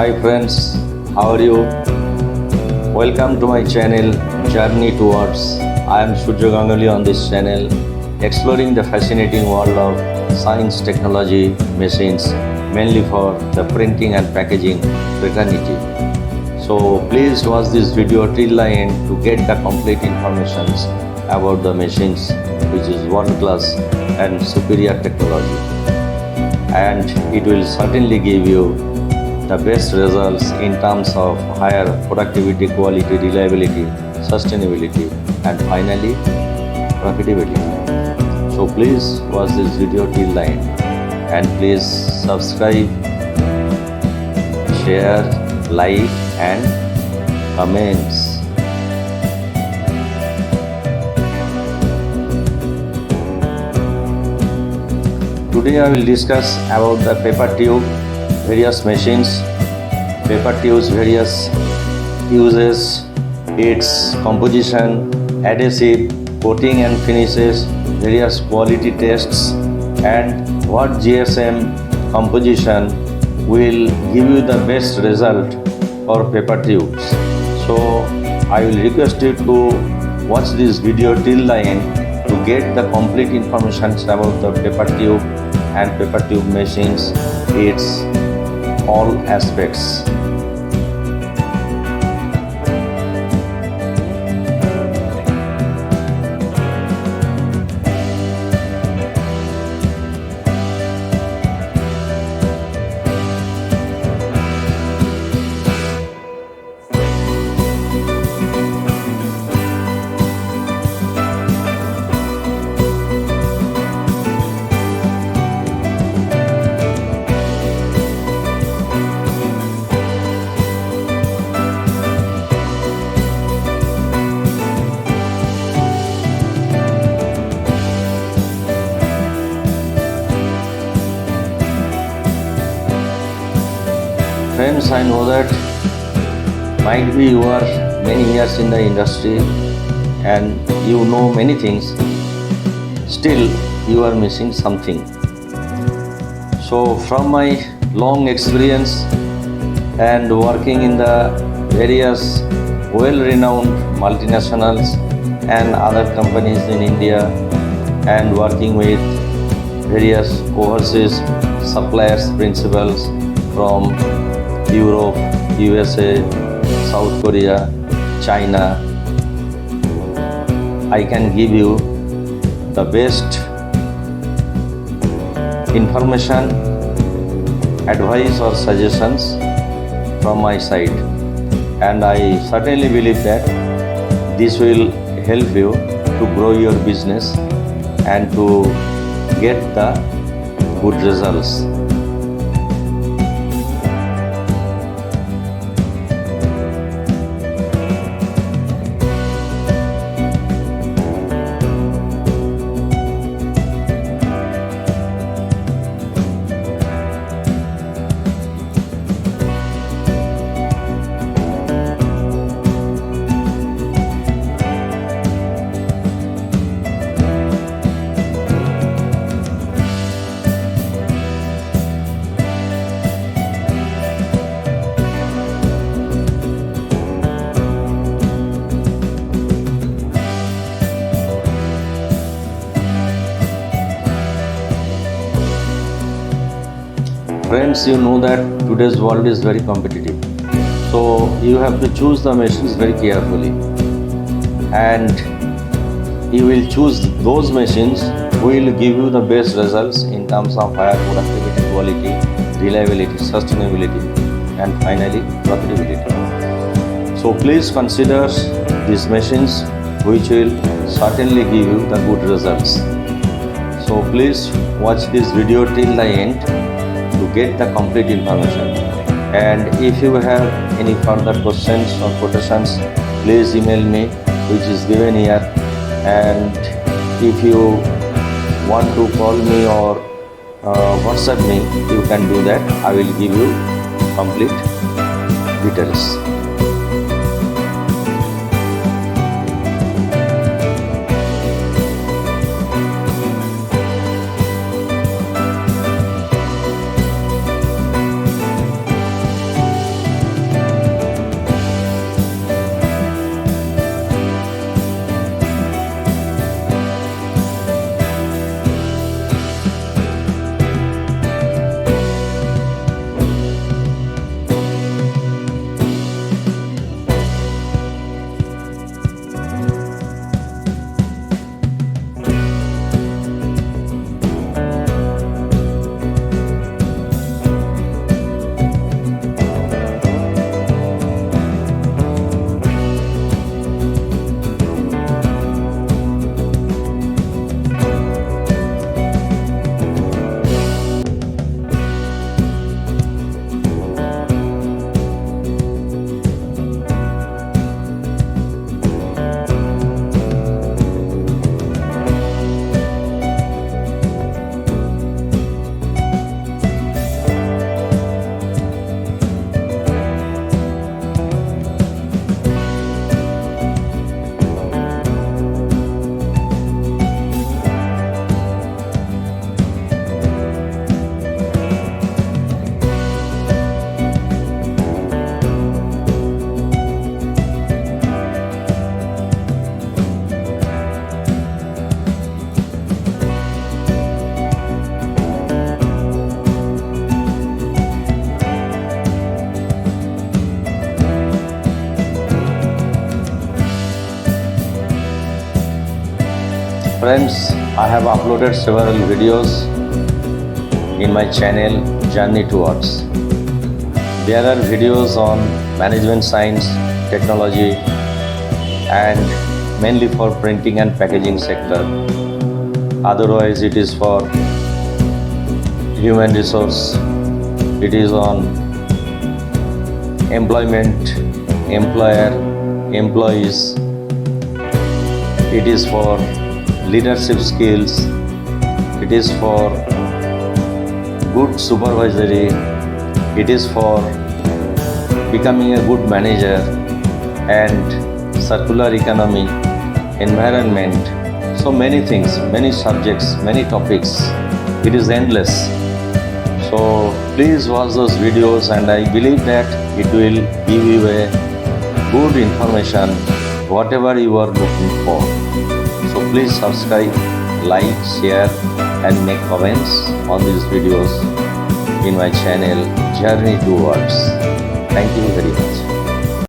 Hi friends, how are you? Welcome to my channel Journey Towards. I am Surya Ganguly on this channel, exploring the fascinating world of science, technology, machines, mainly for the printing and packaging fraternity. So please watch this video till the end to get the complete information about the machines, which is world class and superior technology. And it will certainly give you the best results in terms of higher productivity, quality, reliability, sustainability, and finally profitability. So please watch this video till the end and please subscribe, share, like and comments. Today I will discuss about the paper tube, various machines, paper tubes, various uses, its composition, adhesive, coating and finishes, various quality tests, and what GSM composition will give you the best result for paper tubes. So I will request you to watch this video till the end to get the complete information about the paper tube and paper tube machines, its all aspects. Friends, I know that might be you are many years in the industry and you know many things, still you are missing something. So from my long experience and working in the various well-renowned multinationals and other companies in India and working with various overseas suppliers, principals from Europe, USA, South Korea, China, I can give you the best information, advice or suggestions from my side, and I certainly believe that this will help you to grow your business and to get the good results. Friends, you know that today's world is very competitive. So you have to choose the machines very carefully. And you will choose those machines who will give you the best results in terms of higher productivity, quality, reliability, sustainability, and finally profitability. So please consider these machines which will certainly give you the good results. So please watch this video till the end to get the complete information. And if you have any further questions or quotations, please email me, which is given here. And if you want to call me or WhatsApp me, you can do that. I will give you complete details. Friends, I have uploaded several videos in my channel Journey Towards. There are videos on management science, technology, and mainly for printing and packaging sector. Otherwise, it is for human resource. It is on employment, employer, employees. It is for leadership skills. It is for good supervisory. It is for becoming a good manager, and circular economy, environment. So many things, many subjects, many topics. It is endless. So please watch those videos, and I believe that it will give you a good information whatever you are looking for. So please subscribe, like, share, and make comments on these videos in my channel Journey Towards. Thank you very much.